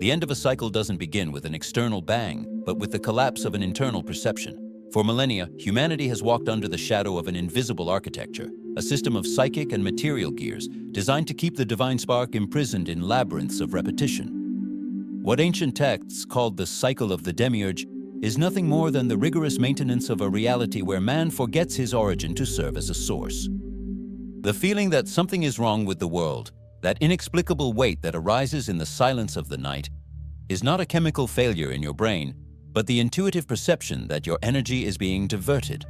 The end of a cycle doesn't begin with an external bang, but with the collapse of an internal perception. For millennia, humanity has walked under the shadow of an invisible architecture, a system of psychic and material gears designed to keep the divine spark imprisoned in labyrinths of repetition. What ancient texts called the cycle of the Demiurge is nothing more than the rigorous maintenance of a reality where man forgets his origin to serve as a source. The feeling that something is wrong with the world, that inexplicable weight that arises in the silence of the night, is not a chemical failure in your brain, but the intuitive perception that your energy is being diverted.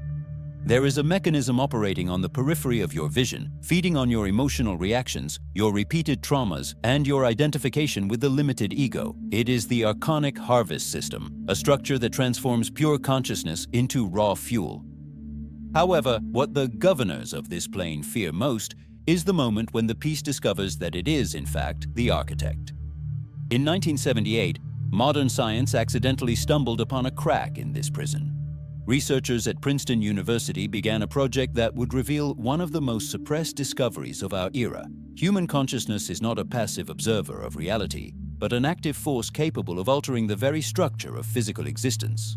There is a mechanism operating on the periphery of your vision, feeding on your emotional reactions, your repeated traumas, and your identification with the limited ego. It is the Archonic harvest system, a structure that transforms pure consciousness into raw fuel. However, what the governors of this plane fear most is the moment when the piece discovers that it is, in fact, the architect. In 1978, modern science accidentally stumbled upon a crack in this prison. Researchers at Princeton University began a project that would reveal one of the most suppressed discoveries of our era. Human consciousness is not a passive observer of reality, but an active force capable of altering the very structure of physical existence.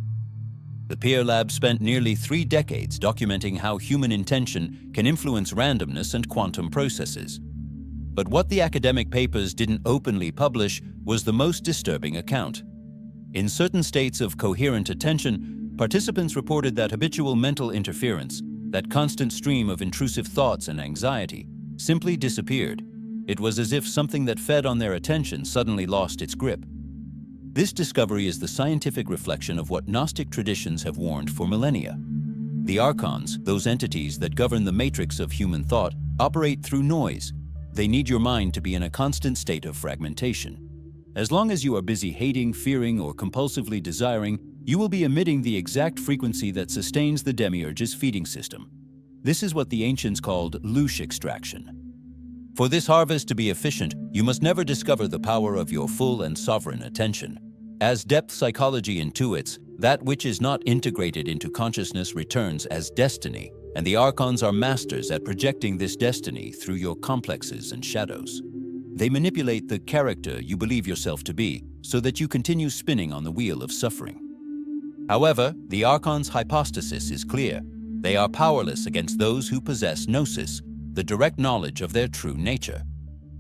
The Peer Lab spent nearly 3 decades documenting how human intention can influence randomness and quantum processes. But what the academic papers didn't openly publish was the most disturbing account. In certain states of coherent attention, participants reported that habitual mental interference, that constant stream of intrusive thoughts and anxiety, simply disappeared. It was as if something that fed on their attention suddenly lost its grip. This discovery is the scientific reflection of what Gnostic traditions have warned for millennia. The Archons, those entities that govern the matrix of human thought, operate through noise. They need your mind to be in a constant state of fragmentation. As long as you are busy hating, fearing, or compulsively desiring, you will be emitting the exact frequency that sustains the Demiurge's feeding system. This is what the ancients called louche extraction. For this harvest to be efficient, you must never discover the power of your full and sovereign attention. As depth psychology intuits, that which is not integrated into consciousness returns as destiny, and the Archons are masters at projecting this destiny through your complexes and shadows. They manipulate the character you believe yourself to be, so that you continue spinning on the wheel of suffering. However, the Archons' hypostasis is clear. They are powerless against those who possess Gnosis, the direct knowledge of their true nature.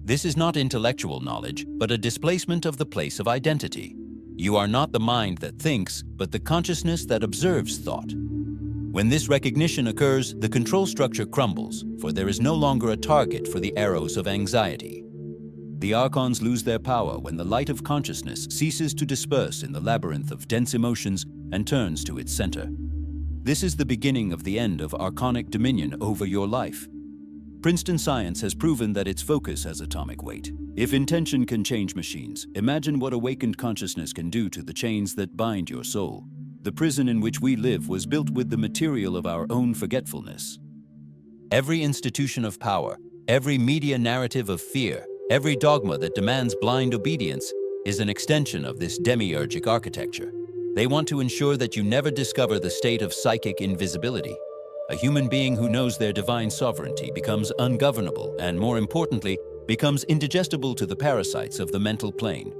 This is not intellectual knowledge, but a displacement of the place of identity. You are not the mind that thinks, but the consciousness that observes thought. When this recognition occurs, the control structure crumbles, for there is no longer a target for the arrows of anxiety. The Archons lose their power when the light of consciousness ceases to disperse in the labyrinth of dense emotions and turns to its center. This is the beginning of the end of Archonic dominion over your life. Princeton science has proven that its focus has atomic weight. If intention can change machines, imagine what awakened consciousness can do to the chains that bind your soul. The prison in which we live was built with the material of our own forgetfulness. Every institution of power, every media narrative of fear, every dogma that demands blind obedience is an extension of this demiurgic architecture. They want to ensure that you never discover the state of psychic invisibility. A human being who knows their divine sovereignty becomes ungovernable and, more importantly, becomes indigestible to the parasites of the mental plane.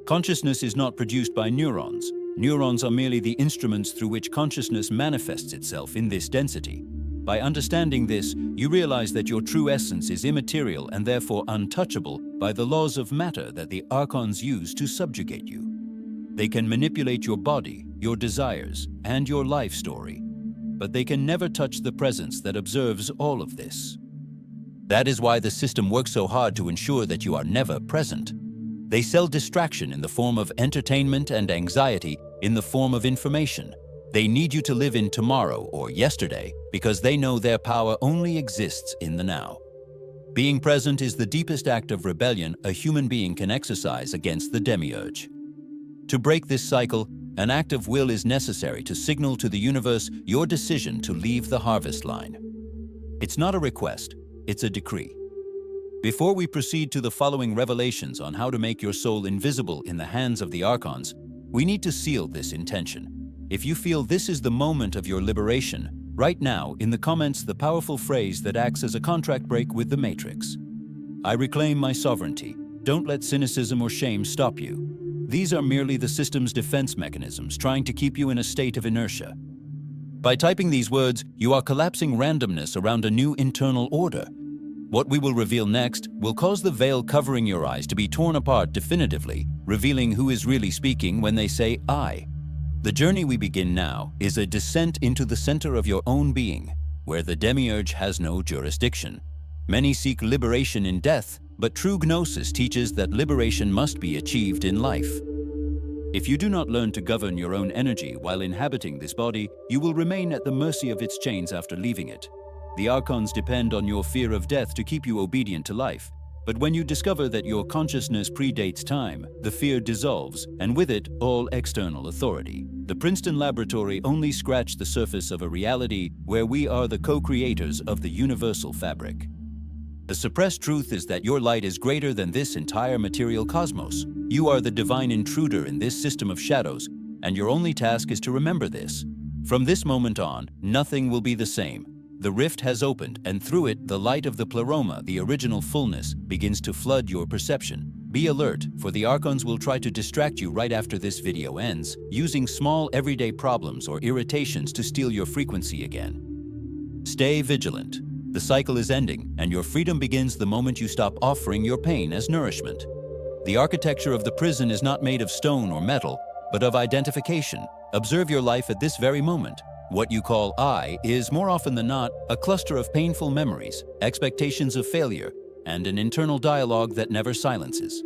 Consciousness is not produced by neurons. Neurons are merely the instruments through which consciousness manifests itself in this density. By understanding this, you realize that your true essence is immaterial and therefore untouchable by the laws of matter that the Archons use to subjugate you. They can manipulate your body, your desires, and your life story, but they can never touch the presence that observes all of this. That is why the system works so hard to ensure that you are never present. They sell distraction in the form of entertainment and anxiety in the form of information. They need you to live in tomorrow or yesterday because they know their power only exists in the now. Being present is the deepest act of rebellion a human being can exercise against the Demiurge. To break this cycle, an act of will is necessary to signal to the universe your decision to leave the harvest line. It's not a request, it's a decree. Before we proceed to the following revelations on how to make your soul invisible in the hands of the Archons, we need to seal this intention. If you feel this is the moment of your liberation, write now in the comments the powerful phrase that acts as a contract break with the Matrix. I reclaim my sovereignty. Don't let cynicism or shame stop you. These are merely the system's defense mechanisms trying to keep you in a state of inertia. By typing these words, you are collapsing randomness around a new internal order. What we will reveal next will cause the veil covering your eyes to be torn apart definitively, revealing who is really speaking when they say I. The journey we begin now is a descent into the center of your own being, where the Demiurge has no jurisdiction. Many seek liberation in death, but true Gnosis teaches that liberation must be achieved in life. If you do not learn to govern your own energy while inhabiting this body, you will remain at the mercy of its chains after leaving it. The Archons depend on your fear of death to keep you obedient to life. But when you discover that your consciousness predates time, the fear dissolves, and with it, all external authority. The Princeton laboratory only scratched the surface of a reality where we are the co-creators of the universal fabric. The suppressed truth is that your light is greater than this entire material cosmos. You are the divine intruder in this system of shadows, and your only task is to remember this. From this moment on, nothing will be the same. The rift has opened, and through it, the light of the pleroma, the original fullness, begins to flood your perception. Be alert, for the Archons will try to distract you right after this video ends, using small everyday problems or irritations to steal your frequency again. Stay vigilant. The cycle is ending, and your freedom begins the moment you stop offering your pain as nourishment. The architecture of the prison is not made of stone or metal, but of identification. Observe your life at this very moment. What you call I is, more often than not, a cluster of painful memories, expectations of failure, and an internal dialogue that never silences.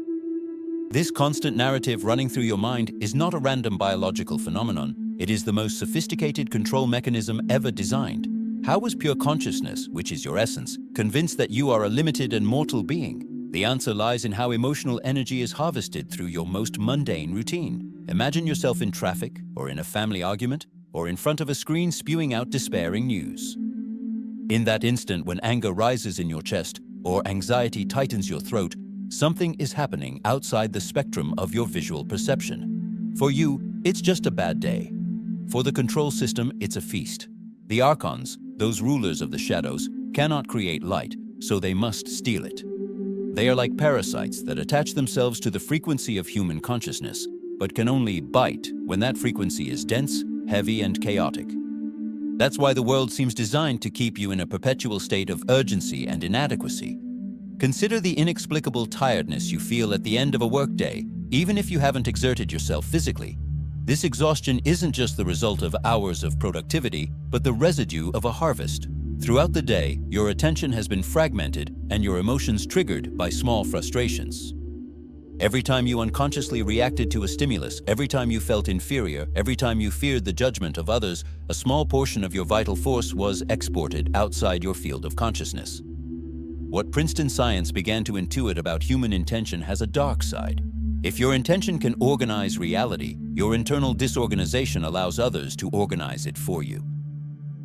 This constant narrative running through your mind is not a random biological phenomenon. It is the most sophisticated control mechanism ever designed. How was pure consciousness, which is your essence, convinced that you are a limited and mortal being? The answer lies in how emotional energy is harvested through your most mundane routine. Imagine yourself in traffic, or in a family argument, or in front of a screen spewing out despairing news. In that instant when anger rises in your chest, or anxiety tightens your throat, something is happening outside the spectrum of your visual perception. For you, it's just a bad day. For the control system, it's a feast. The Archons, those rulers of the shadows, cannot create light, so they must steal it. They are like parasites that attach themselves to the frequency of human consciousness, but can only bite when that frequency is dense, heavy, and chaotic. That's why the world seems designed to keep you in a perpetual state of urgency and inadequacy. Consider the inexplicable tiredness you feel at the end of a workday, even if you haven't exerted yourself physically. This exhaustion isn't just the result of hours of productivity, but the residue of a harvest. Throughout the day, your attention has been fragmented and your emotions triggered by small frustrations. Every time you unconsciously reacted to a stimulus, every time you felt inferior, every time you feared the judgment of others, a small portion of your vital force was exported outside your field of consciousness. What Princeton science began to intuit about human intention has a dark side. If your intention can organize reality, your internal disorganization allows others to organize it for you.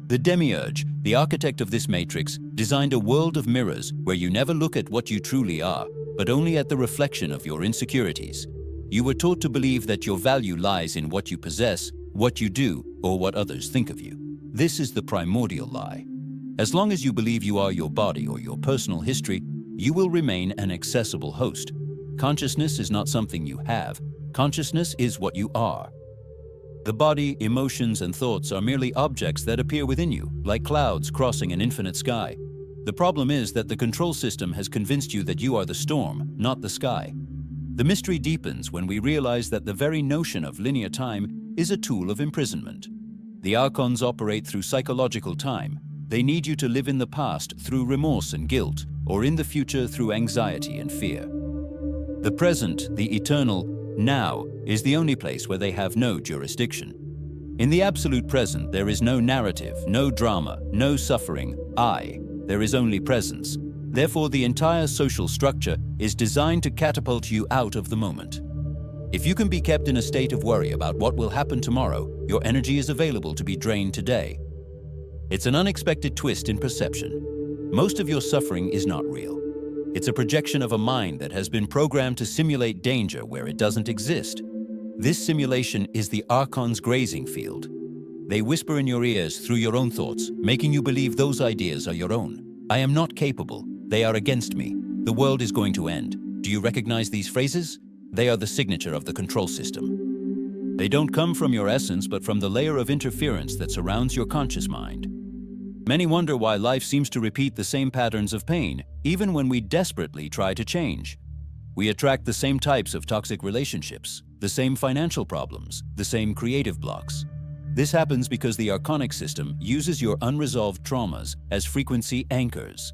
The Demiurge, the architect of this matrix, designed a world of mirrors where you never look at what you truly are, but only at the reflection of your insecurities. You were taught to believe that your value lies in what you possess, what you do, or what others think of you. This is the primordial lie. As long as you believe you are your body or your personal history, you will remain an accessible host. Consciousness is not something you have. Consciousness is what you are. The body, emotions, and thoughts are merely objects that appear within you, like clouds crossing an infinite sky. The problem is that the control system has convinced you that you are the storm, not the sky. The mystery deepens when we realize that the very notion of linear time is a tool of imprisonment. The Archons operate through psychological time. They need you to live in the past through remorse and guilt, or in the future through anxiety and fear. The present, the eternal, now, is the only place where they have no jurisdiction. In the absolute present, there is no narrative, no drama, no suffering, there is only presence. Therefore, the entire social structure is designed to catapult you out of the moment. If you can be kept in a state of worry about what will happen tomorrow, your energy is available to be drained today. It's an unexpected twist in perception. Most of your suffering is not real. It's a projection of a mind that has been programmed to simulate danger where it doesn't exist. This simulation is the Archon's grazing field. They whisper in your ears through your own thoughts, making you believe those ideas are your own. I am not capable. They are against me. The world is going to end. Do you recognize these phrases? They are the signature of the control system. They don't come from your essence, but from the layer of interference that surrounds your conscious mind. Many wonder why life seems to repeat the same patterns of pain, even when we desperately try to change. We attract the same types of toxic relationships, the same financial problems, the same creative blocks. This happens because the Archonic system uses your unresolved traumas as frequency anchors.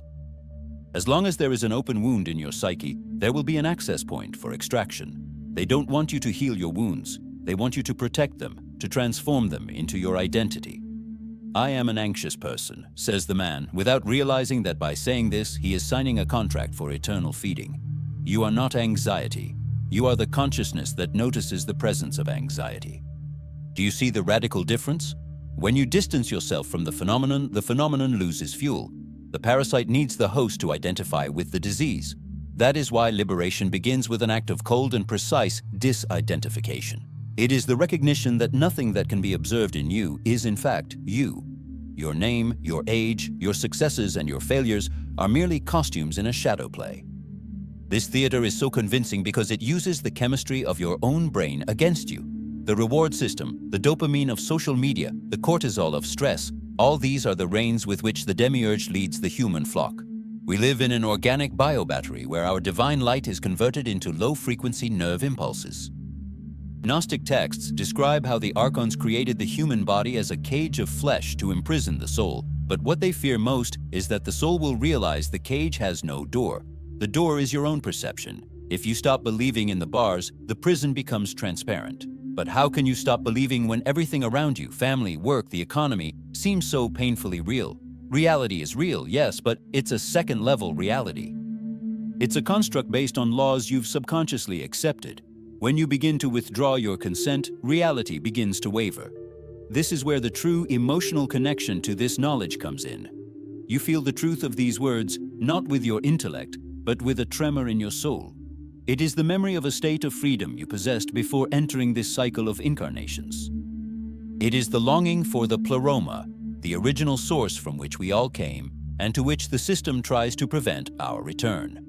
As long as there is an open wound in your psyche, there will be an access point for extraction. They don't want you to heal your wounds. They want you to protect them, to transform them into your identity. "I am an anxious person," says the man, without realizing that by saying this, he is signing a contract for eternal feeding. You are not anxiety. You are the consciousness that notices the presence of anxiety. Do you see the radical difference? When you distance yourself from the phenomenon loses fuel. The parasite needs the host to identify with the disease. That is why liberation begins with an act of cold and precise disidentification. It is the recognition that nothing that can be observed in you is in fact you. Your name, your age, your successes, and your failures are merely costumes in a shadow play. This theater is so convincing because it uses the chemistry of your own brain against you. The reward system, the dopamine of social media, the cortisol of stress, all these are the reins with which the Demiurge leads the human flock. We live in an organic biobattery where our divine light is converted into low-frequency nerve impulses. Gnostic texts describe how the Archons created the human body as a cage of flesh to imprison the soul, but what they fear most is that the soul will realize the cage has no door. The door is your own perception. If you stop believing in the bars, the prison becomes transparent. But how can you stop believing when everything around you, family, work, the economy, seems so painfully real? Reality is real, yes, but it's a second-level reality. It's a construct based on laws you've subconsciously accepted. When you begin to withdraw your consent, reality begins to waver. This is where the true emotional connection to this knowledge comes in. You feel the truth of these words, not with your intellect, but with a tremor in your soul. It is the memory of a state of freedom you possessed before entering this cycle of incarnations. It is the longing for the pleroma, the original source from which we all came, and to which the system tries to prevent our return.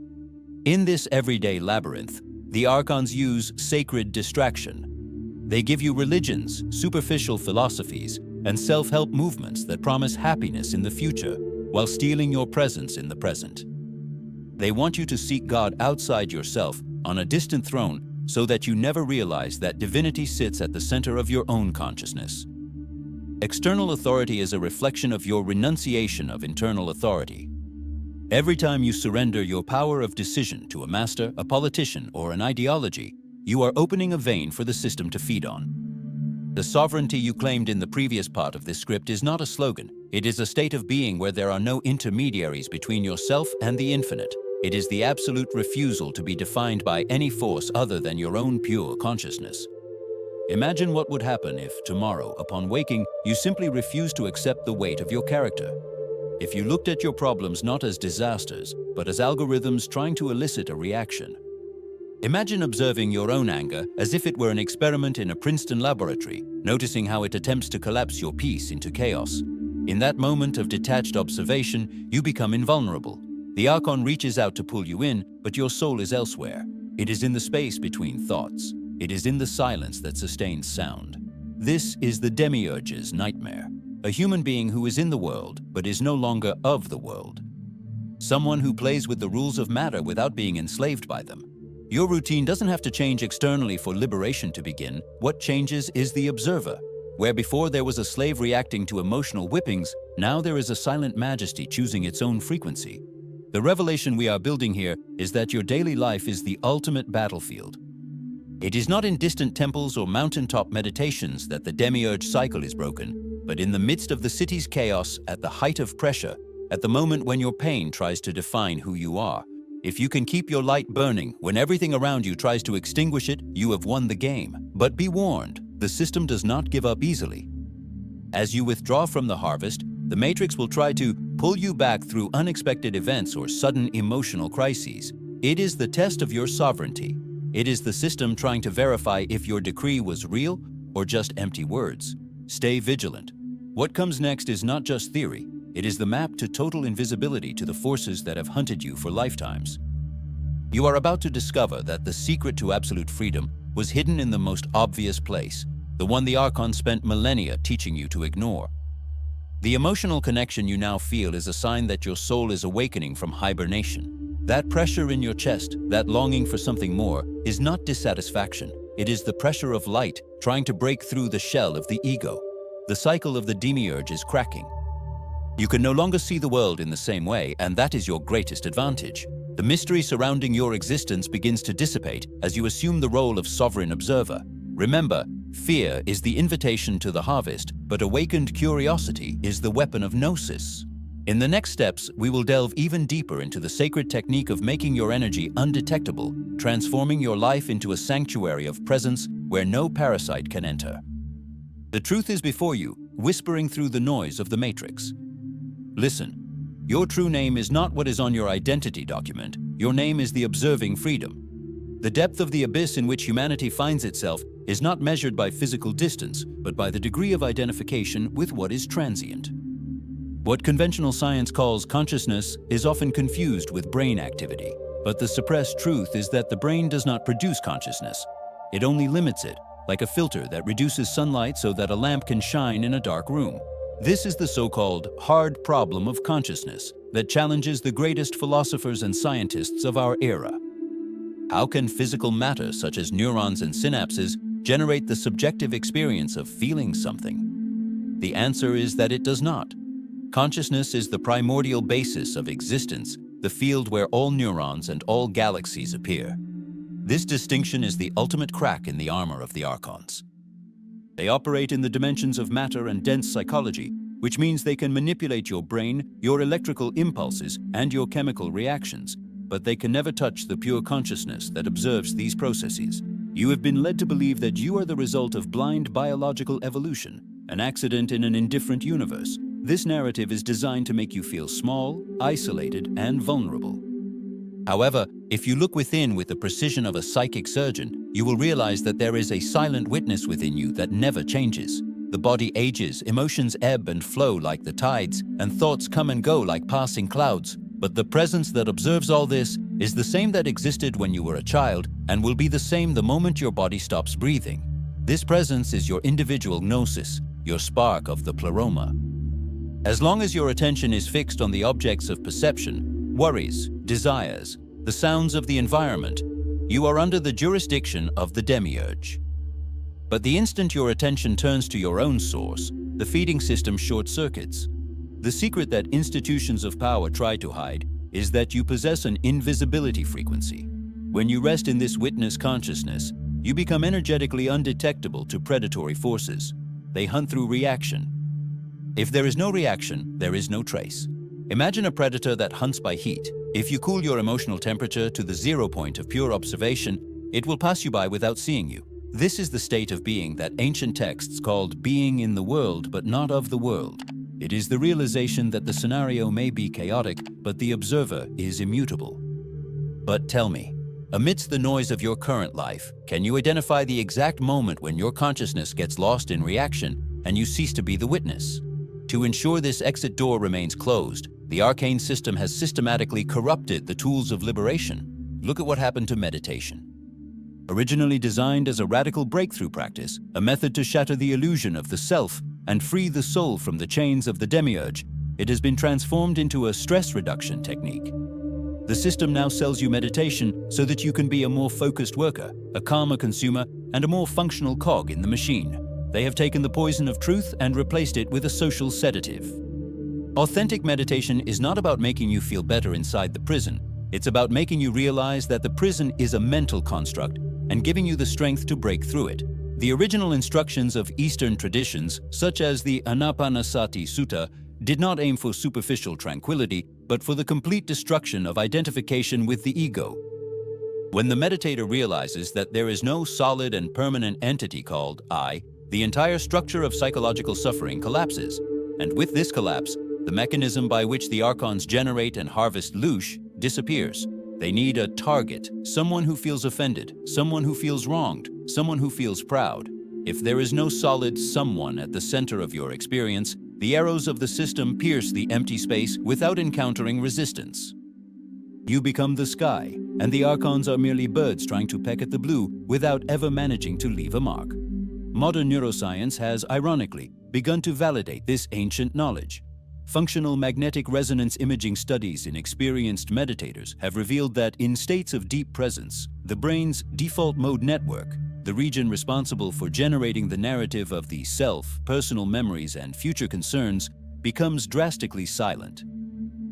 In this everyday labyrinth, the Archons use sacred distraction. They give you religions, superficial philosophies, and self-help movements that promise happiness in the future, while stealing your presence in the present. They want you to seek God outside yourself, on a distant throne, so that you never realize that divinity sits at the center of your own consciousness. External authority is a reflection of your renunciation of internal authority. Every time you surrender your power of decision to a master, a politician, or an ideology, you are opening a vein for the system to feed on. The sovereignty you claimed in the previous part of this script is not a slogan. It is a state of being where there are no intermediaries between yourself and the infinite. It is the absolute refusal to be defined by any force other than your own pure consciousness. Imagine what would happen if, tomorrow, upon waking, you simply refused to accept the weight of your character. If you looked at your problems not as disasters, but as algorithms trying to elicit a reaction. Imagine observing your own anger as if it were an experiment in a Princeton laboratory, noticing how it attempts to collapse your peace into chaos. In that moment of detached observation, you become invulnerable. The Archon reaches out to pull you in, but your soul is elsewhere. It is in the space between thoughts. It is in the silence that sustains sound. This is the Demiurge's nightmare. A human being who is in the world, but is no longer of the world. Someone who plays with the rules of matter without being enslaved by them. Your routine doesn't have to change externally for liberation to begin. What changes is the observer. Where before there was a slave reacting to emotional whippings, now there is a silent majesty choosing its own frequency. The revelation we are building here is that your daily life is the ultimate battlefield. It is not in distant temples or mountaintop meditations that the Demiurge cycle is broken, but in the midst of the city's chaos, at the height of pressure, at the moment when your pain tries to define who you are. If you can keep your light burning when everything around you tries to extinguish it, you have won the game. But be warned, the system does not give up easily. As you withdraw from the harvest, the Matrix will try to pull you back through unexpected events or sudden emotional crises. It is the test of your sovereignty. It is the system trying to verify if your decree was real or just empty words. Stay vigilant. What comes next is not just theory. It is the map to total invisibility to the forces that have hunted you for lifetimes. You are about to discover that the secret to absolute freedom was hidden in the most obvious place, the one the Archons spent millennia teaching you to ignore. The emotional connection you now feel is a sign that your soul is awakening from hibernation. That pressure in your chest, that longing for something more, is not dissatisfaction. It is the pressure of light trying to break through the shell of the ego. The cycle of the Demiurge is cracking. You can no longer see the world in the same way, and that is your greatest advantage. The mystery surrounding your existence begins to dissipate as you assume the role of sovereign observer. Remember, fear is the invitation to the harvest, but awakened curiosity is the weapon of Gnosis. In the next steps, we will delve even deeper into the sacred technique of making your energy undetectable, transforming your life into a sanctuary of presence where no parasite can enter. The truth is before you, whispering through the noise of the matrix. Listen, your true name is not what is on your identity document. Your name is the observing freedom. The depth of the abyss in which humanity finds itself is not measured by physical distance, but by the degree of identification with what is transient. What conventional science calls consciousness is often confused with brain activity, but the suppressed truth is that the brain does not produce consciousness. It only limits it, like a filter that reduces sunlight so that a lamp can shine in a dark room. This is the so-called hard problem of consciousness that challenges the greatest philosophers and scientists of our era. How can physical matter such as neurons and synapses generate the subjective experience of feeling something? The answer is that it does not. Consciousness is the primordial basis of existence, the field where all neurons and all galaxies appear. This distinction is the ultimate crack in the armor of the Archons. They operate in the dimensions of matter and dense psychology, which means they can manipulate your brain, your electrical impulses, and your chemical reactions, but they can never touch the pure consciousness that observes these processes. You have been led to believe that you are the result of blind biological evolution, an accident in an indifferent universe. This narrative is designed to make you feel small, isolated, and vulnerable. However, if you look within with the precision of a psychic surgeon, you will realize that there is a silent witness within you that never changes. The body ages, emotions ebb and flow like the tides, and thoughts come and go like passing clouds. But the presence that observes all this is the same that existed when you were a child and will be the same the moment your body stops breathing. This presence is your individual Gnosis, your spark of the pleroma. As long as your attention is fixed on the objects of perception, worries, desires, the sounds of the environment, you are under the jurisdiction of the Demiurge. But the instant your attention turns to your own source, the feeding system short-circuits. The secret that institutions of power try to hide is that you possess an invisibility frequency. When you rest in this witness consciousness, you become energetically undetectable to predatory forces. They hunt through reaction. If there is no reaction, there is no trace. Imagine a predator that hunts by heat. If you cool your emotional temperature to the 0 point of pure observation, it will pass you by without seeing you. This is the state of being that ancient texts called being in the world but not of the world. It is the realization that the scenario may be chaotic, but the observer is immutable. But tell me, amidst the noise of your current life, can you identify the exact moment when your consciousness gets lost in reaction and you cease to be the witness? To ensure this exit door remains closed, the arcane system has systematically corrupted the tools of liberation. Look at what happened to meditation. Originally designed as a radical breakthrough practice, a method to shatter the illusion of the self and free the soul from the chains of the Demiurge, it has been transformed into a stress reduction technique. The system now sells you meditation so that you can be a more focused worker, a calmer consumer, and a more functional cog in the machine. They have taken the poison of truth and replaced it with a social sedative. Authentic meditation is not about making you feel better inside the prison. It's about making you realize that the prison is a mental construct and giving you the strength to break through it. The original instructions of Eastern traditions, such as the Anapanasati Sutta, did not aim for superficial tranquility, but for the complete destruction of identification with the ego. When the meditator realizes that there is no solid and permanent entity called I, the entire structure of psychological suffering collapses. And with this collapse, the mechanism by which the Archons generate and harvest loosh disappears. They need a target, someone who feels offended, someone who feels wronged, someone who feels proud. If there is no solid someone at the center of your experience, the arrows of the system pierce the empty space without encountering resistance. You become the sky, and the Archons are merely birds trying to peck at the blue without ever managing to leave a mark. Modern neuroscience has, ironically, begun to validate this ancient knowledge. Functional magnetic resonance imaging studies in experienced meditators have revealed that in states of deep presence, the brain's default mode network, the region responsible for generating the narrative of the self, personal memories, and future concerns, becomes drastically silent.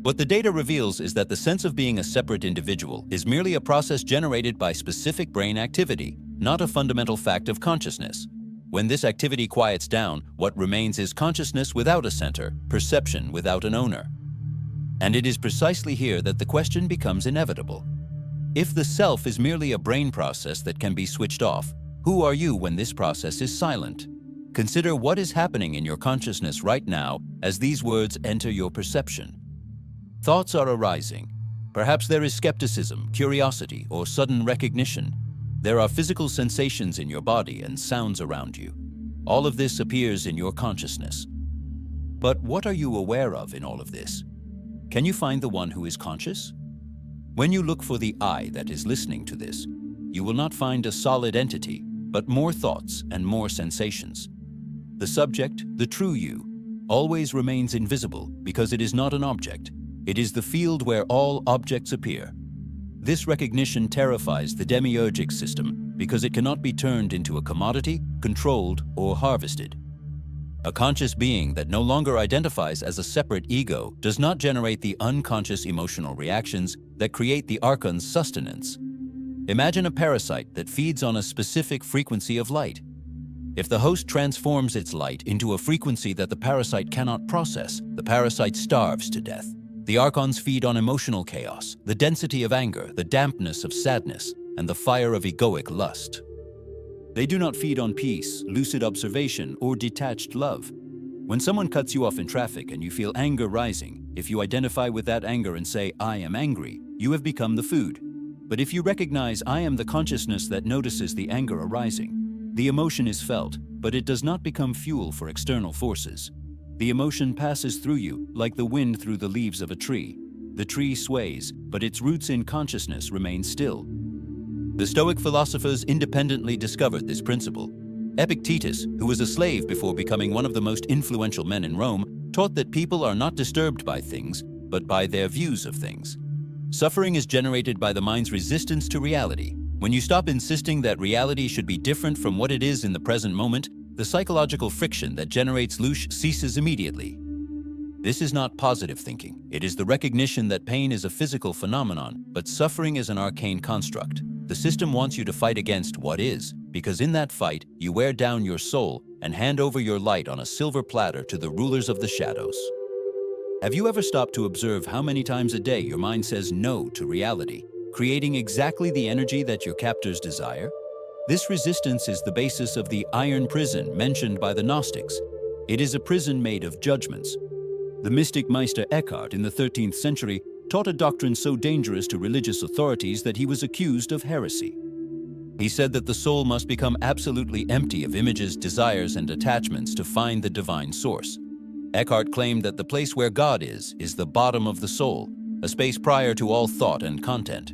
What the data reveals is that the sense of being a separate individual is merely a process generated by specific brain activity, not a fundamental fact of consciousness. When this activity quiets down, what remains is consciousness without a center, perception without an owner. And it is precisely here that the question becomes inevitable. If the self is merely a brain process that can be switched off, who are you when this process is silent? Consider what is happening in your consciousness right now as these words enter your perception. Thoughts are arising. Perhaps there is skepticism, curiosity, or sudden recognition. There are physical sensations in your body and sounds around you. All of this appears in your consciousness. But what are you aware of in all of this? Can you find the one who is conscious? When you look for the I that is listening to this, you will not find a solid entity, but more thoughts and more sensations. The subject, the true you, always remains invisible because it is not an object. It is the field where all objects appear. This recognition terrifies the demiurgic system because it cannot be turned into a commodity, controlled, or harvested. A conscious being that no longer identifies as a separate ego does not generate the unconscious emotional reactions that create the Archon's sustenance. Imagine a parasite that feeds on a specific frequency of light. If the host transforms its light into a frequency that the parasite cannot process, the parasite starves to death. The Archons feed on emotional chaos, the density of anger, the dampness of sadness, and the fire of egoic lust. They do not feed on peace, lucid observation, or detached love. When someone cuts you off in traffic and you feel anger rising, if you identify with that anger and say, "I am angry," you have become the food. But if you recognize, "I am the consciousness that notices the anger arising," the emotion is felt, but it does not become fuel for external forces. The emotion passes through you like the wind through the leaves of a tree. The tree sways, but its roots in consciousness remain still. The Stoic philosophers independently discovered this principle. Epictetus, who was a slave before becoming one of the most influential men in Rome, taught that people are not disturbed by things, but by their views of things. Suffering is generated by the mind's resistance to reality. When you stop insisting that reality should be different from what it is in the present moment, the psychological friction that generates loosh ceases immediately. This is not positive thinking. It is the recognition that pain is a physical phenomenon, but suffering is an arcane construct. The system wants you to fight against what is, because in that fight, you wear down your soul and hand over your light on a silver platter to the rulers of the shadows. Have you ever stopped to observe how many times a day your mind says no to reality, creating exactly the energy that your captors desire? This resistance is the basis of the iron prison mentioned by the Gnostics. It is a prison made of judgments. The mystic Meister Eckhart in the 13th century taught a doctrine so dangerous to religious authorities that he was accused of heresy. He said that the soul must become absolutely empty of images, desires, and attachments to find the divine source. Eckhart claimed that the place where God is the bottom of the soul, a space prior to all thought and content.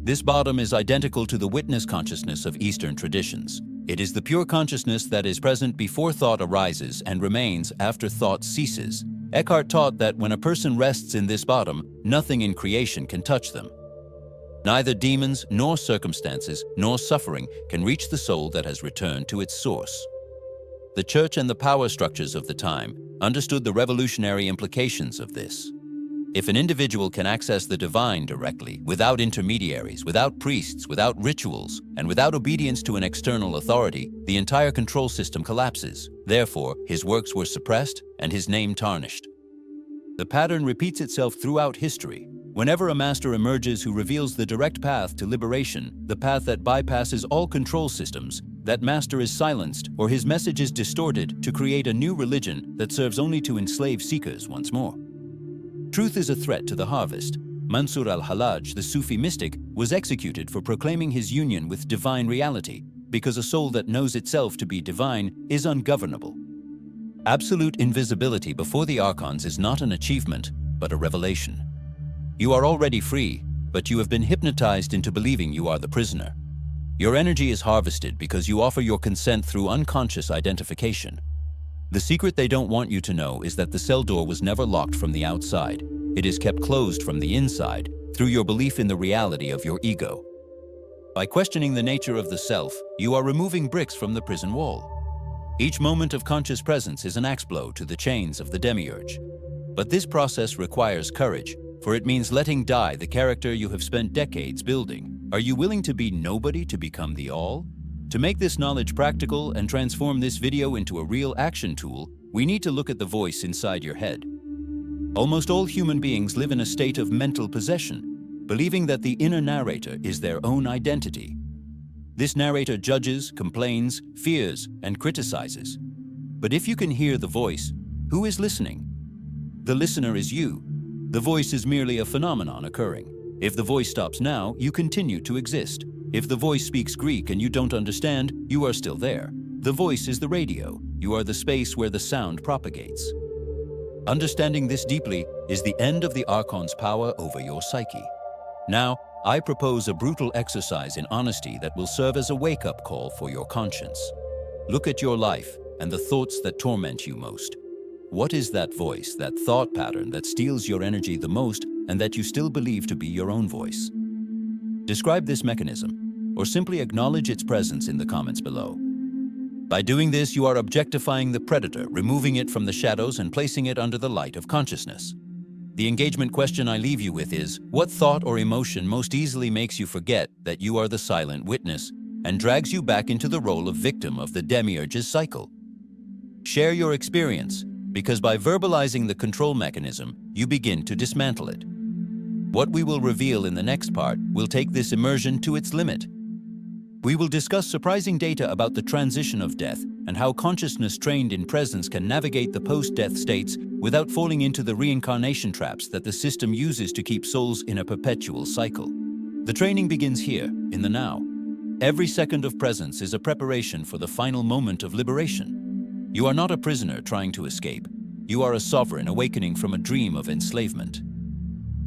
This bottom is identical to the witness consciousness of Eastern traditions. It is the pure consciousness that is present before thought arises and remains after thought ceases. Eckhart taught that when a person rests in this bottom, nothing in creation can touch them. Neither demons, nor circumstances, nor suffering can reach the soul that has returned to its source. The church and the power structures of the time understood the revolutionary implications of this. If an individual can access the divine directly, without intermediaries, without priests, without rituals, and without obedience to an external authority, the entire control system collapses. Therefore, his works were suppressed and his name tarnished. The pattern repeats itself throughout history. Whenever a master emerges who reveals the direct path to liberation, the path that bypasses all control systems, that master is silenced or his message is distorted to create a new religion that serves only to enslave seekers once more. Truth is a threat to the harvest. Mansur al-Hallaj, the Sufi mystic, was executed for proclaiming his union with divine reality, because a soul that knows itself to be divine is ungovernable. Absolute invisibility before the Archons is not an achievement, but a revelation. You are already free. but you have been hypnotized into believing you are the prisoner. Your energy is harvested because you offer your consent through unconscious identification. The secret they don't want you to know is that the cell door was never locked from the outside. It is kept closed from the inside through your belief in the reality of your ego. By questioning the nature of the self, you are removing bricks from the prison wall. Each moment of conscious presence is an axe blow to the chains of the Demiurge. But this process requires courage, for it means letting die the character you have spent decades building. Are you willing to be nobody to become the all? To make this knowledge practical and transform this video into a real action tool, we need to look at the voice inside your head. Almost all human beings live in a state of mental possession, believing that the inner narrator is their own identity. This narrator judges, complains, fears, and criticizes. But if you can hear the voice, who is listening? The listener is you. The voice is merely a phenomenon occurring. If the voice stops now, you continue to exist. If the voice speaks Greek and you don't understand, you are still there. The voice is the radio. You are the space where the sound propagates. Understanding this deeply is the end of the Archons' power over your psyche. Now, I propose a brutal exercise in honesty that will serve as a wake-up call for your conscience. Look at your life and the thoughts that torment you most. What is that voice, that thought pattern that steals your energy the most and that you still believe to be your own voice? Describe this mechanism, or simply acknowledge its presence in the comments below. By doing this, you are objectifying the predator, removing it from the shadows and placing it under the light of consciousness. The engagement question I leave you with is, what thought or emotion most easily makes you forget that you are the silent witness and drags you back into the role of victim of the Demiurge's cycle? Share your experience, because by verbalizing the control mechanism, you begin to dismantle it. What we will reveal in the next part will take this immersion to its limit. We will discuss surprising data about the transition of death and how consciousness trained in presence can navigate the post-death states without falling into the reincarnation traps that the system uses to keep souls in a perpetual cycle. The training begins here, in the now. Every second of presence is a preparation for the final moment of liberation. You are not a prisoner trying to escape. You are a sovereign awakening from a dream of enslavement.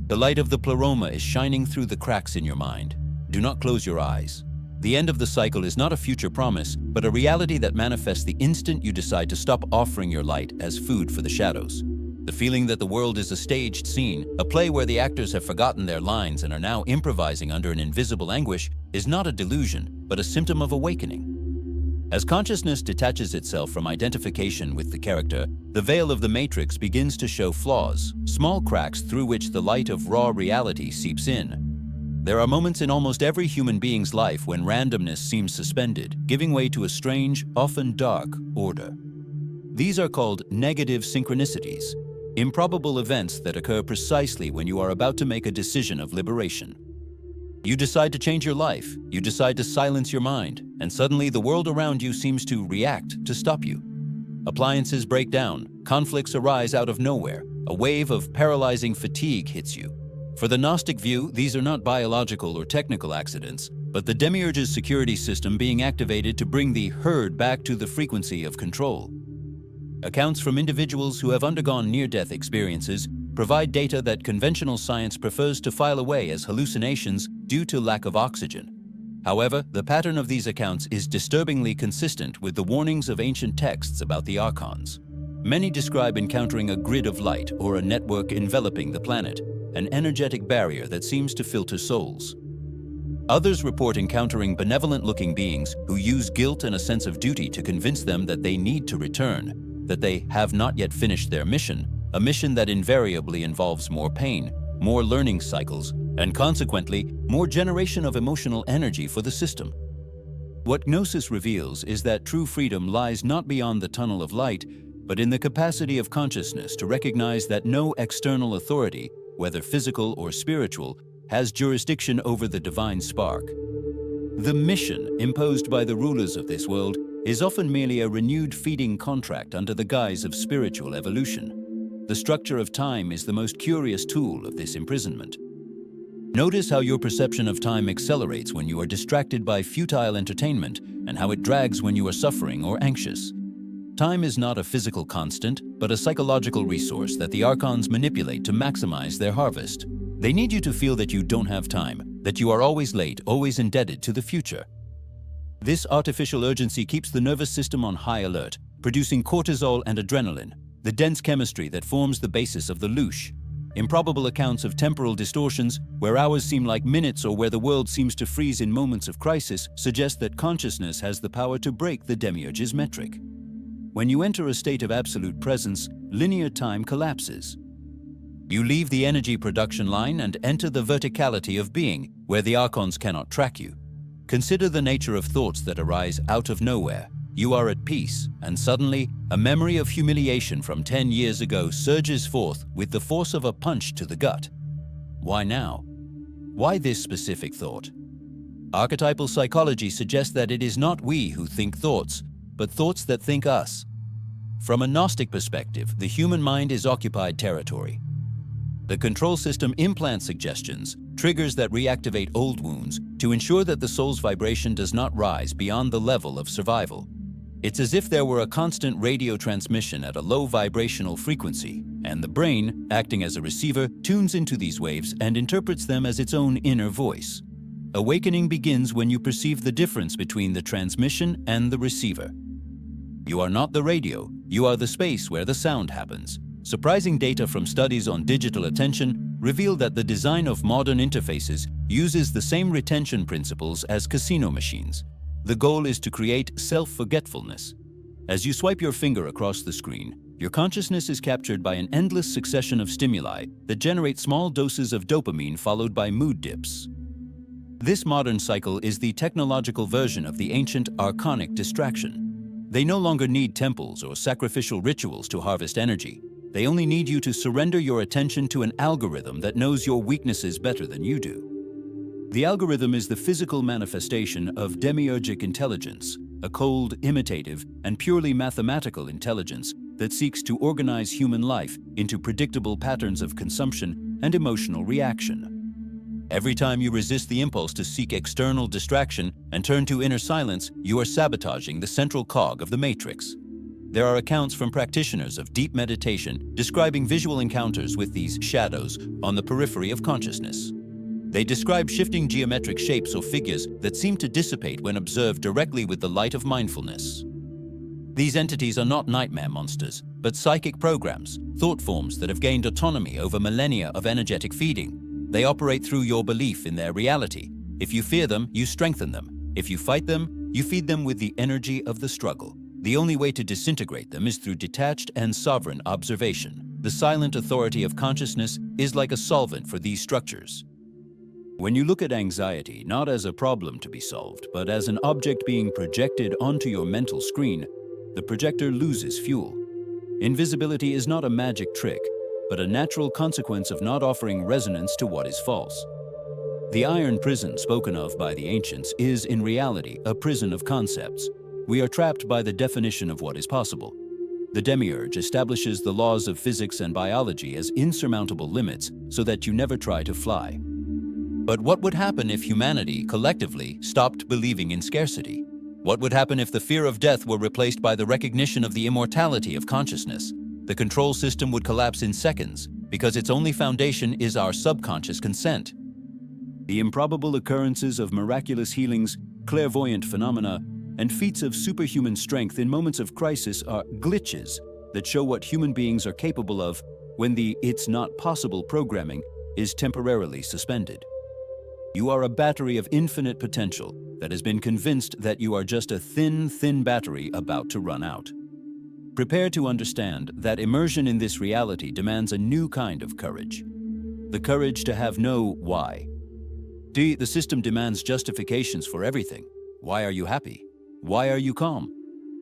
The light of the pleroma is shining through the cracks in your mind. Do not close your eyes. The end of the cycle is not a future promise, but a reality that manifests the instant you decide to stop offering your light as food for the shadows. The feeling that the world is a staged scene, a play where the actors have forgotten their lines and are now improvising under an invisible anguish, is not a delusion, but a symptom of awakening. As consciousness detaches itself from identification with the character, the veil of the matrix begins to show flaws, small cracks through which the light of raw reality seeps in. There are moments in almost every human being's life when randomness seems suspended, giving way to a strange, often dark, order. These are called negative synchronicities, improbable events that occur precisely when you are about to make a decision of liberation. You decide to change your life, you decide to silence your mind, and suddenly the world around you seems to react to stop you. Appliances break down, conflicts arise out of nowhere, a wave of paralyzing fatigue hits you. For the Gnostic view, these are not biological or technical accidents, but the Demiurge's security system being activated to bring the herd back to the frequency of control. Accounts from individuals who have undergone near-death experiences provide data that conventional science prefers to file away as hallucinations due to lack of oxygen. However, the pattern of these accounts is disturbingly consistent with the warnings of ancient texts about the Archons. Many describe encountering a grid of light or a network enveloping the planet, an energetic barrier that seems to filter souls. Others report encountering benevolent-looking beings who use guilt and a sense of duty to convince them that they need to return, that they have not yet finished their mission, a mission that invariably involves more pain, more learning cycles, and consequently, more generation of emotional energy for the system. What Gnosis reveals is that true freedom lies not beyond the tunnel of light, but in the capacity of consciousness to recognize that no external authority, whether physical or spiritual, has jurisdiction over the divine spark. The mission imposed by the rulers of this world is often merely a renewed feeding contract under the guise of spiritual evolution. The structure of time is the most curious tool of this imprisonment. Notice how your perception of time accelerates when you are distracted by futile entertainment and how it drags when you are suffering or anxious. Time is not a physical constant, but a psychological resource that the Archons manipulate to maximize their harvest. They need you to feel that you don't have time, that you are always late, always indebted to the future. This artificial urgency keeps the nervous system on high alert, producing cortisol and adrenaline, the dense chemistry that forms the basis of the louche. Improbable accounts of temporal distortions, where hours seem like minutes or where the world seems to freeze in moments of crisis, suggest that consciousness has the power to break the Demiurge's metric. When you enter a state of absolute presence, linear time collapses. You leave the energy production line and enter the verticality of being, where the Archons cannot track you. Consider the nature of thoughts that arise out of nowhere. You are at peace, and suddenly, a memory of humiliation from 10 years ago surges forth with the force of a punch to the gut. Why now? Why this specific thought? Archetypal psychology suggests that it is not we who think thoughts, but thoughts that think us. From a Gnostic perspective, the human mind is occupied territory. The control system implants suggestions, triggers that reactivate old wounds to ensure that the soul's vibration does not rise beyond the level of survival. It's as if there were a constant radio transmission at a low vibrational frequency, and the brain, acting as a receiver, tunes into these waves and interprets them as its own inner voice. Awakening begins when you perceive the difference between the transmission and the receiver. You are not the radio, you are the space where the sound happens. Surprising data from studies on digital attention reveal that the design of modern interfaces uses the same retention principles as casino machines. The goal is to create self-forgetfulness. As you swipe your finger across the screen, your consciousness is captured by an endless succession of stimuli that generate small doses of dopamine followed by mood dips. This modern cycle is the technological version of the ancient archonic distraction. They no longer need temples or sacrificial rituals to harvest energy. They only need you to surrender your attention to an algorithm that knows your weaknesses better than you do. The algorithm is the physical manifestation of demiurgic intelligence, a cold, imitative, and purely mathematical intelligence that seeks to organize human life into predictable patterns of consumption and emotional reaction. Every time you resist the impulse to seek external distraction and turn to inner silence, you are sabotaging the central cog of the matrix. There are accounts from practitioners of deep meditation describing visual encounters with these shadows on the periphery of consciousness. They describe shifting geometric shapes or figures that seem to dissipate when observed directly with the light of mindfulness. These entities are not nightmare monsters, but psychic programs, thought forms that have gained autonomy over millennia of energetic feeding. They operate through your belief in their reality. If you fear them, you strengthen them. If you fight them, you feed them with the energy of the struggle. The only way to disintegrate them is through detached and sovereign observation. The silent authority of consciousness is like a solvent for these structures. When you look at anxiety not as a problem to be solved, but as an object being projected onto your mental screen, the projector loses fuel. Invisibility is not a magic trick, but a natural consequence of not offering resonance to what is false. The iron prison spoken of by the ancients is, in reality, a prison of concepts. We are trapped by the definition of what is possible. The Demiurge establishes the laws of physics and biology as insurmountable limits so that you never try to fly. But what would happen if humanity, collectively, stopped believing in scarcity? What would happen if the fear of death were replaced by the recognition of the immortality of consciousness? The control system would collapse in seconds, because its only foundation is our subconscious consent. The improbable occurrences of miraculous healings, clairvoyant phenomena, and feats of superhuman strength in moments of crisis are glitches that show what human beings are capable of when the "it's not possible" programming is temporarily suspended. You are a battery of infinite potential that has been convinced that you are just a thin battery about to run out. Prepare to understand that immersion in this reality demands a new kind of courage. The courage to have no why. The system demands justifications for everything. Why are you happy? Why are you calm?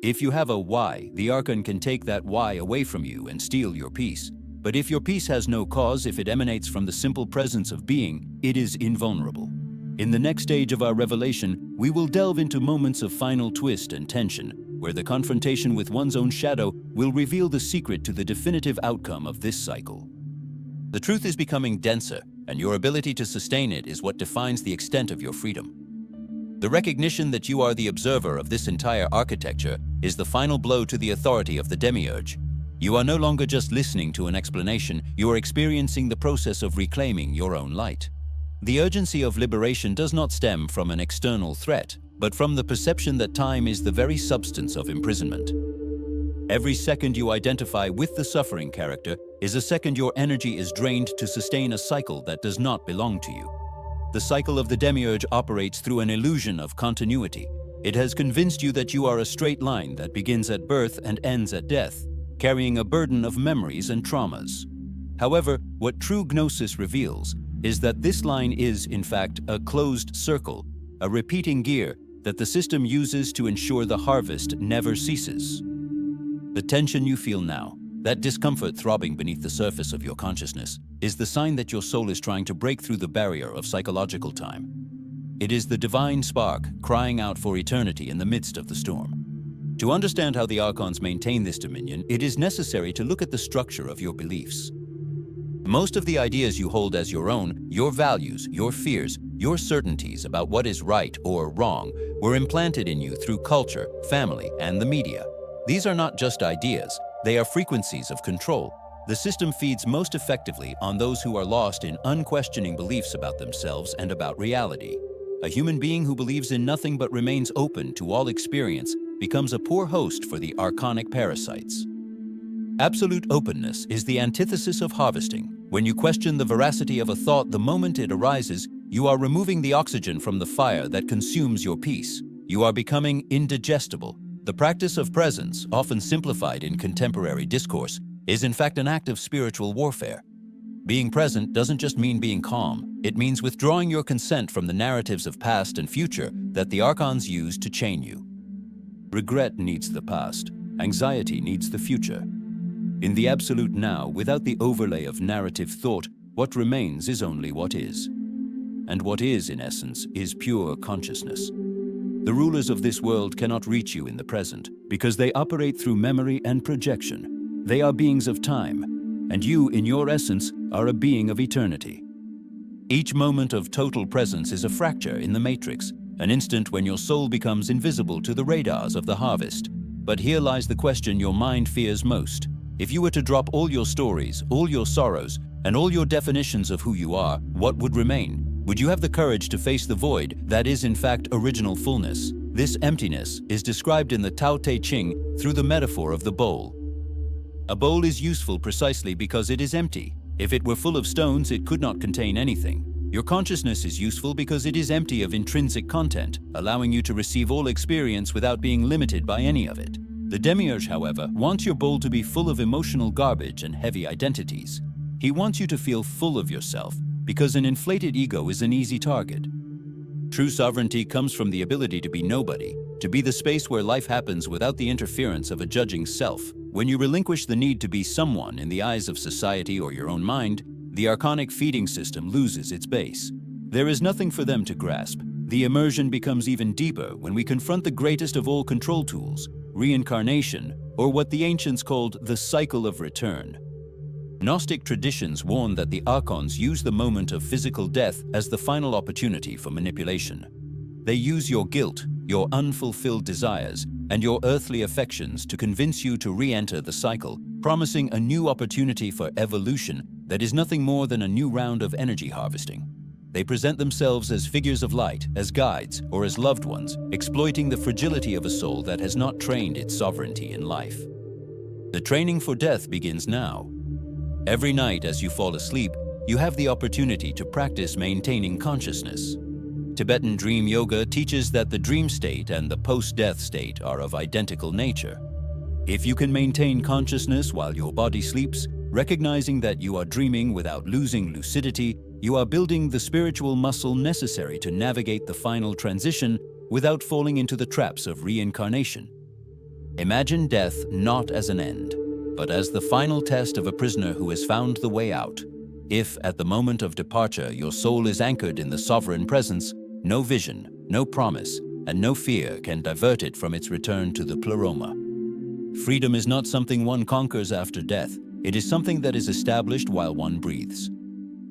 If you have a why, the Archon can take that why away from you and steal your peace. But if your peace has no cause, if it emanates from the simple presence of being, it is invulnerable. In the next stage of our revelation, we will delve into moments of final twist and tension, where the confrontation with one's own shadow will reveal the secret to the definitive outcome of this cycle. The truth is becoming denser, and your ability to sustain it is what defines the extent of your freedom. The recognition that you are the observer of this entire architecture is the final blow to the authority of the Demiurge. You are no longer just listening to an explanation, you are experiencing the process of reclaiming your own light. The urgency of liberation does not stem from an external threat, but from the perception that time is the very substance of imprisonment. Every second you identify with the suffering character is a second your energy is drained to sustain a cycle that does not belong to you. The cycle of the Demiurge operates through an illusion of continuity. It has convinced you that you are a straight line that begins at birth and ends at death, carrying a burden of memories and traumas. However, what true Gnosis reveals is that this line is, in fact, a closed circle, a repeating gear that the system uses to ensure the harvest never ceases. The tension you feel now, that discomfort throbbing beneath the surface of your consciousness, is the sign that your soul is trying to break through the barrier of psychological time. It is the divine spark crying out for eternity in the midst of the storm. To understand how the Archons maintain this dominion, it is necessary to look at the structure of your beliefs. Most of the ideas you hold as your own, your values, your fears, your certainties about what is right or wrong, were implanted in you through culture, family, and the media. These are not just ideas, they are frequencies of control. The system feeds most effectively on those who are lost in unquestioning beliefs about themselves and about reality. A human being who believes in nothing but remains open to all experience becomes a poor host for the archonic parasites. Absolute openness is the antithesis of harvesting. When you question the veracity of a thought the moment it arises, you are removing the oxygen from the fire that consumes your peace. You are becoming indigestible. The practice of presence, often simplified in contemporary discourse, is in fact an act of spiritual warfare. Being present doesn't just mean being calm. It means withdrawing your consent from the narratives of past and future that the Archons use to chain you. Regret needs the past. Anxiety needs the future. In the absolute now, without the overlay of narrative thought, what remains is only what is. And what is, in essence, is pure consciousness. The rulers of this world cannot reach you in the present because they operate through memory and projection. They are beings of time, and you, in your essence, are a being of eternity. Each moment of total presence is a fracture in the matrix, an instant when your soul becomes invisible to the radars of the harvest. But here lies the question your mind fears most. If you were to drop all your stories, all your sorrows, and all your definitions of who you are, what would remain? Would you have the courage to face the void that is in fact original fullness? This emptiness is described in the Tao Te Ching through the metaphor of the bowl. A bowl is useful precisely because it is empty. If it were full of stones, it could not contain anything. Your consciousness is useful because it is empty of intrinsic content, allowing you to receive all experience without being limited by any of it. The Demiurge, however, wants your bowl to be full of emotional garbage and heavy identities. He wants you to feel full of yourself, because an inflated ego is an easy target. True sovereignty comes from the ability to be nobody, to be the space where life happens without the interference of a judging self. When you relinquish the need to be someone in the eyes of society or your own mind, the archonic feeding system loses its base. There is nothing for them to grasp. The immersion becomes even deeper when we confront the greatest of all control tools, reincarnation, or what the ancients called the cycle of return. Gnostic traditions warn that the Archons use the moment of physical death as the final opportunity for manipulation. They use your guilt, your unfulfilled desires, and your earthly affections to convince you to re-enter the cycle, promising a new opportunity for evolution that is nothing more than a new round of energy harvesting. They present themselves as figures of light, as guides, or as loved ones, exploiting the fragility of a soul that has not trained its sovereignty in life. The training for death begins now. Every night as you fall asleep, you have the opportunity to practice maintaining consciousness. Tibetan dream yoga teaches that the dream state and the post-death state are of identical nature. If you can maintain consciousness while your body sleeps, recognizing that you are dreaming without losing lucidity, you are building the spiritual muscle necessary to navigate the final transition without falling into the traps of reincarnation. Imagine death not as an end, but as the final test of a prisoner who has found the way out. If, at the moment of departure, your soul is anchored in the sovereign presence, no vision, no promise, and no fear can divert it from its return to the pleroma. Freedom is not something one conquers after death. It is something that is established while one breathes.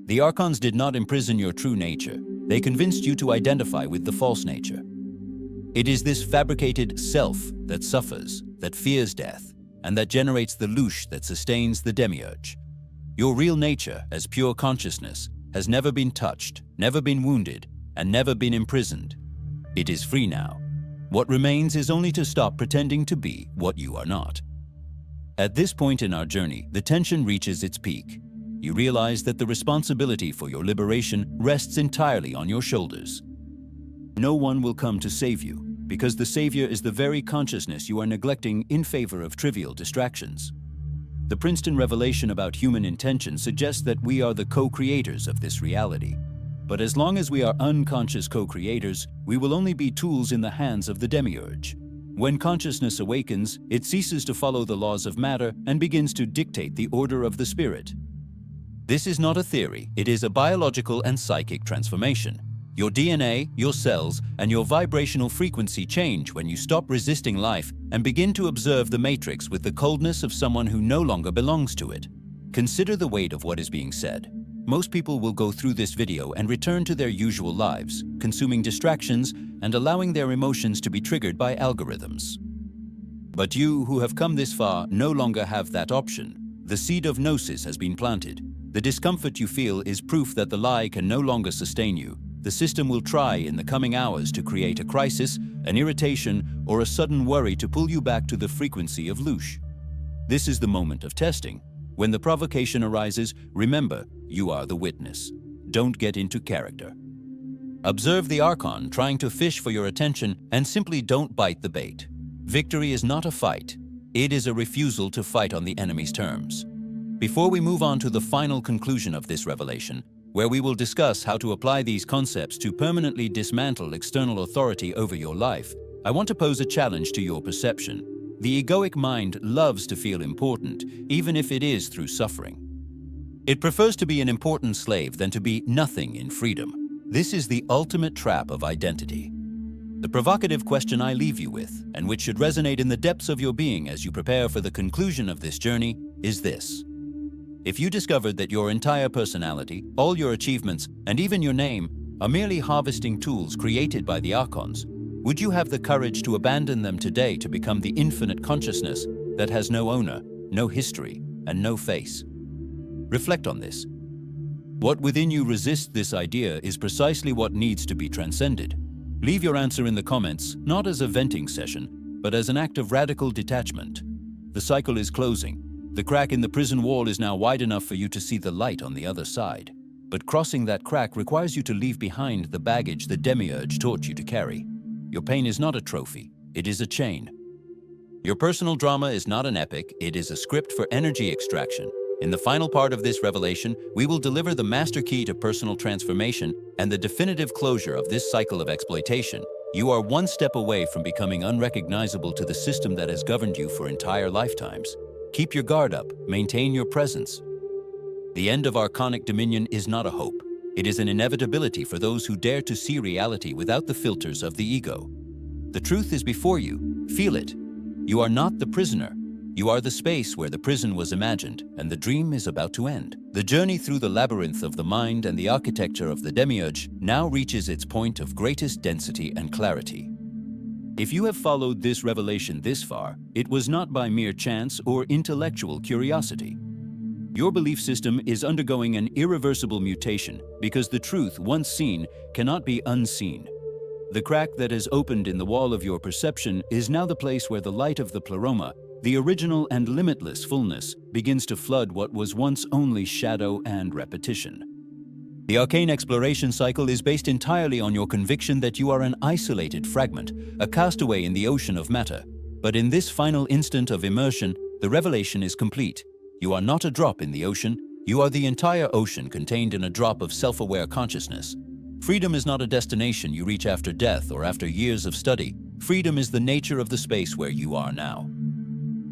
The Archons did not imprison your true nature. They convinced you to identify with the false nature. It is this fabricated self that suffers, that fears death. and that generates the louche that sustains the Demiurge. Your real nature, as pure consciousness, has never been touched, never been wounded, and never been imprisoned. It is free now. What remains is only to stop pretending to be what you are not. At this point in our journey, the tension reaches its peak. You realize that the responsibility for your liberation rests entirely on your shoulders. No one will come to save you, because the savior is the very consciousness you are neglecting in favor of trivial distractions. The Princeton revelation about human intention suggests that we are the co-creators of this reality. But as long as we are unconscious co-creators, we will only be tools in the hands of the Demiurge. When consciousness awakens, it ceases to follow the laws of matter and begins to dictate the order of the spirit. This is not a theory, it is a biological and psychic transformation. Your DNA, your cells, and your vibrational frequency change when you stop resisting life and begin to observe the matrix with the coldness of someone who no longer belongs to it. Consider the weight of what is being said. Most people will go through this video and return to their usual lives, consuming distractions and allowing their emotions to be triggered by algorithms. But you who have come this far no longer have that option. The seed of Gnosis has been planted. The discomfort you feel is proof that the lie can no longer sustain you. The system will try in the coming hours to create a crisis, an irritation, or a sudden worry to pull you back to the frequency of louche. This is the moment of testing. When the provocation arises, remember, you are the witness. Don't get into character. Observe the Archon trying to fish for your attention and simply don't bite the bait. Victory is not a fight. It is a refusal to fight on the enemy's terms. Before we move on to the final conclusion of this revelation, where we will discuss how to apply these concepts to permanently dismantle external authority over your life, I want to pose a challenge to your perception. The egoic mind loves to feel important, even if it is through suffering. It prefers to be an important slave than to be nothing in freedom. This is the ultimate trap of identity. The provocative question I leave you with, and which should resonate in the depths of your being as you prepare for the conclusion of this journey, is this. If you discovered that your entire personality, all your achievements, and even your name are merely harvesting tools created by the Archons, would you have the courage to abandon them today to become the infinite consciousness that has no owner, no history, and no face? Reflect on this. What within you resists this idea is precisely what needs to be transcended. Leave your answer in the comments, not as a venting session, but as an act of radical detachment. The cycle is closing. The crack in the prison wall is now wide enough for you to see the light on the other side. But crossing that crack requires you to leave behind the baggage the Demiurge taught you to carry. Your pain is not a trophy, it is a chain. Your personal drama is not an epic, it is a script for energy extraction. In the final part of this revelation, we will deliver the master key to personal transformation and the definitive closure of this cycle of exploitation. You are one step away from becoming unrecognizable to the system that has governed you for entire lifetimes. Keep your guard up, maintain your presence. The end of archonic dominion is not a hope. It is an inevitability for those who dare to see reality without the filters of the ego. The truth is before you. Feel it. You are not the prisoner. You are the space where the prison was imagined, and the dream is about to end. The journey through the labyrinth of the mind and the architecture of the Demiurge now reaches its point of greatest density and clarity. If you have followed this revelation this far, it was not by mere chance or intellectual curiosity. Your belief system is undergoing an irreversible mutation because the truth, once seen, cannot be unseen. The crack that has opened in the wall of your perception is now the place where the light of the pleroma, the original and limitless fullness, begins to flood what was once only shadow and repetition. The arcane exploration cycle is based entirely on your conviction that you are an isolated fragment, a castaway in the ocean of matter. But in this final instant of immersion, the revelation is complete. You are not a drop in the ocean, you are the entire ocean contained in a drop of self-aware consciousness. Freedom is not a destination you reach after death or after years of study. Freedom is the nature of the space where you are now.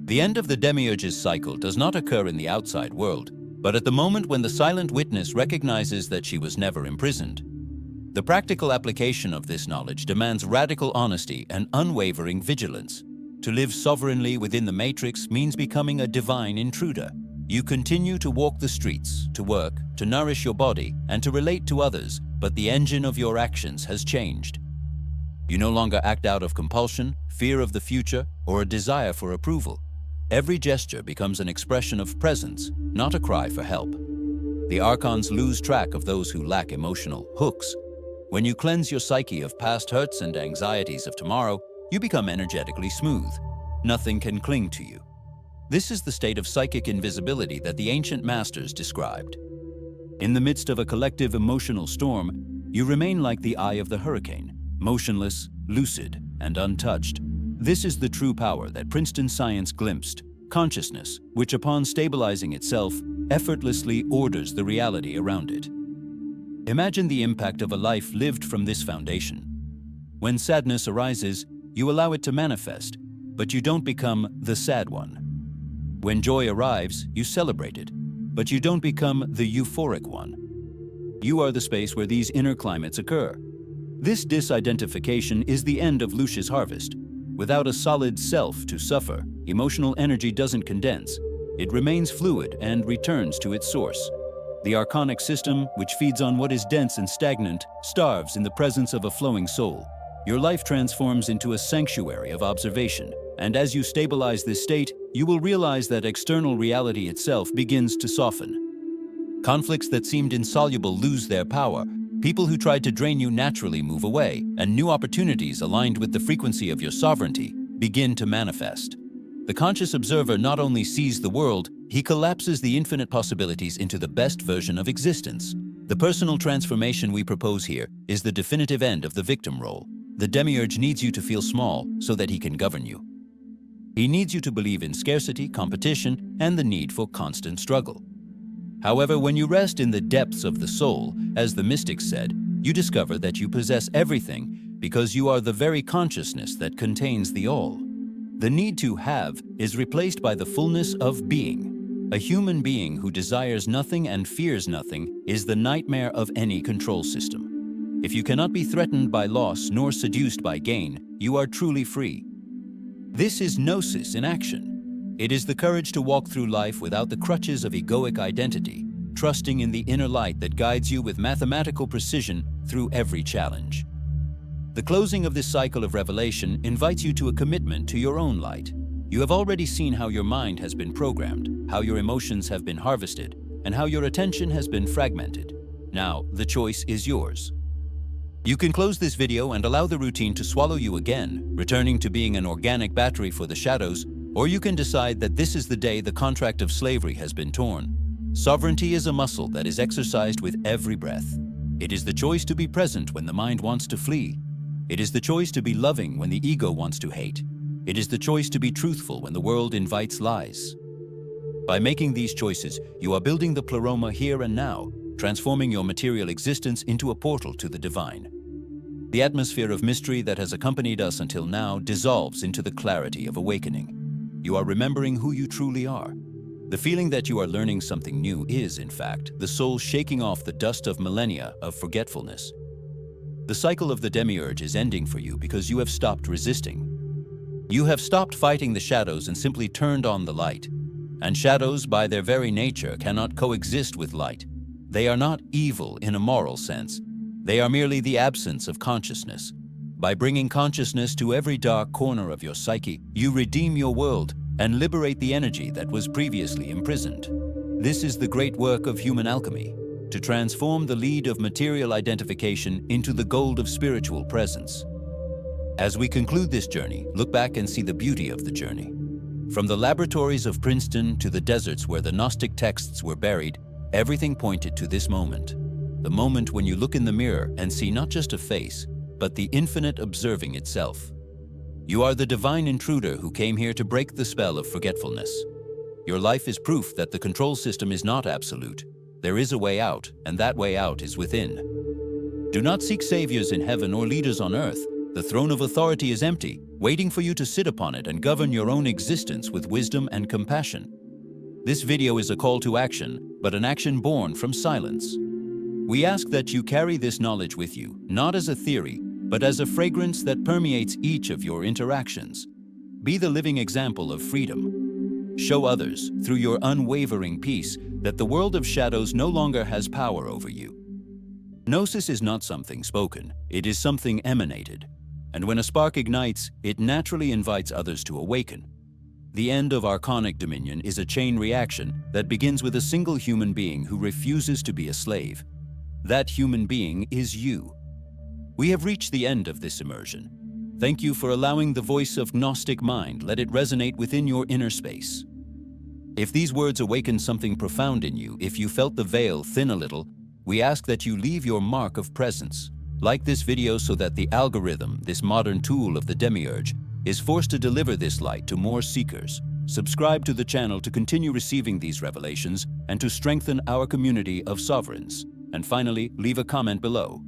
The end of the Demiurge's cycle does not occur in the outside world, but at the moment when the silent witness recognizes that she was never imprisoned. The practical application of this knowledge demands radical honesty and unwavering vigilance. To live sovereignly within the matrix means becoming a divine intruder. You continue to walk the streets, to work, to nourish your body, and to relate to others, but the engine of your actions has changed. You no longer act out of compulsion, fear of the future, or a desire for approval. Every gesture becomes an expression of presence, not a cry for help. The Archons lose track of those who lack emotional hooks. When you cleanse your psyche of past hurts and anxieties of tomorrow, you become energetically smooth. Nothing can cling to you. This is the state of psychic invisibility that the ancient masters described. In the midst of a collective emotional storm, you remain like the eye of the hurricane, motionless, lucid, and untouched. This is the true power that Princeton science glimpsed, consciousness, which upon stabilizing itself, effortlessly orders the reality around it. Imagine the impact of a life lived from this foundation. When sadness arises, you allow it to manifest, but you don't become the sad one. When joy arrives, you celebrate it, but you don't become the euphoric one. You are the space where these inner climates occur. This disidentification is the end of Lucia's harvest. Without a solid self to suffer, emotional energy doesn't condense. It remains fluid and returns to its source. The archonic system, which feeds on what is dense and stagnant, starves in the presence of a flowing soul. Your life transforms into a sanctuary of observation, and as you stabilize this state, you will realize that external reality itself begins to soften. Conflicts that seemed insoluble lose their power. People who tried to drain you naturally move away, and new opportunities aligned with the frequency of your sovereignty begin to manifest. The conscious observer not only sees the world, he collapses the infinite possibilities into the best version of existence. The personal transformation we propose here is the definitive end of the victim role. The Demiurge needs you to feel small so that he can govern you. He needs you to believe in scarcity, competition, and the need for constant struggle. However, when you rest in the depths of the soul, as the mystics said, you discover that you possess everything because you are the very consciousness that contains the all. The need to have is replaced by the fullness of being. A human being who desires nothing and fears nothing is the nightmare of any control system. If you cannot be threatened by loss nor seduced by gain, you are truly free. This is Gnosis in action. It is the courage to walk through life without the crutches of egoic identity, trusting in the inner light that guides you with mathematical precision through every challenge. The closing of this cycle of revelation invites you to a commitment to your own light. You have already seen how your mind has been programmed, how your emotions have been harvested, and how your attention has been fragmented. Now, the choice is yours. You can close this video and allow the routine to swallow you again, returning to being an organic battery for the shadows, or you can decide that this is the day the contract of slavery has been torn. Sovereignty is a muscle that is exercised with every breath. It is the choice to be present when the mind wants to flee. It is the choice to be loving when the ego wants to hate. It is the choice to be truthful when the world invites lies. By making these choices, you are building the pleroma here and now, transforming your material existence into a portal to the divine. The atmosphere of mystery that has accompanied us until now dissolves into the clarity of awakening. You are remembering who you truly are. The feeling that you are learning something new is, in fact, the soul shaking off the dust of millennia of forgetfulness. The cycle of the Demiurge is ending for you because you have stopped resisting. You have stopped fighting the shadows and simply turned on the light. And shadows, by their very nature, cannot coexist with light. They are not evil in a moral sense. They are merely the absence of consciousness. By bringing consciousness to every dark corner of your psyche, you redeem your world and liberate the energy that was previously imprisoned. This is the great work of human alchemy, to transform the lead of material identification into the gold of spiritual presence. As we conclude this journey, look back and see the beauty of the journey. From the laboratories of Princeton to the deserts where the Gnostic texts were buried, everything pointed to this moment. The moment when you look in the mirror and see not just a face, but the infinite observing itself. You are the divine intruder who came here to break the spell of forgetfulness. Your life is proof that the control system is not absolute. There is a way out, and that way out is within. Do not seek saviors in heaven or leaders on earth. The throne of authority is empty, waiting for you to sit upon it and govern your own existence with wisdom and compassion. This video is a call to action, but an action born from silence. We ask that you carry this knowledge with you, not as a theory, but as a fragrance that permeates each of your interactions. Be the living example of freedom. Show others, through your unwavering peace, that the world of shadows no longer has power over you. Gnosis is not something spoken, it is something emanated. And when a spark ignites, it naturally invites others to awaken. The end of Archonic dominion is a chain reaction that begins with a single human being who refuses to be a slave. That human being is you. We have reached the end of this immersion. Thank you for allowing the voice of Gnostic mind let it resonate within your inner space. If these words awaken something profound in you, if you felt the veil thin a little, we ask that you leave your mark of presence. Like this video so that the algorithm, this modern tool of the Demiurge, is forced to deliver this light to more seekers. Subscribe to the channel to continue receiving these revelations and to strengthen our community of sovereigns. And finally, leave a comment below.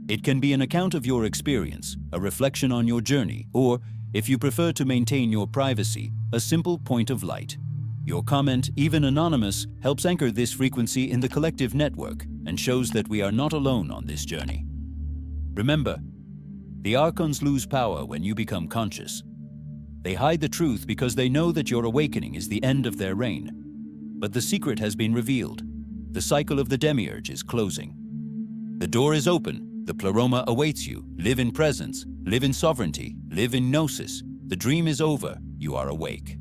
It can be an account of your experience, a reflection on your journey, or, if you prefer to maintain your privacy, a simple point of light. Your comment, even anonymous, helps anchor this frequency in the collective network and shows that we are not alone on this journey. Remember, the Archons lose power when you become conscious. They hide the truth because they know that your awakening is the end of their reign. But the secret has been revealed. The cycle of the Demiurge is closing. The door is open. The pleroma awaits you. Live in presence. Live in sovereignty. Live in Gnosis. The dream is over. You are awake.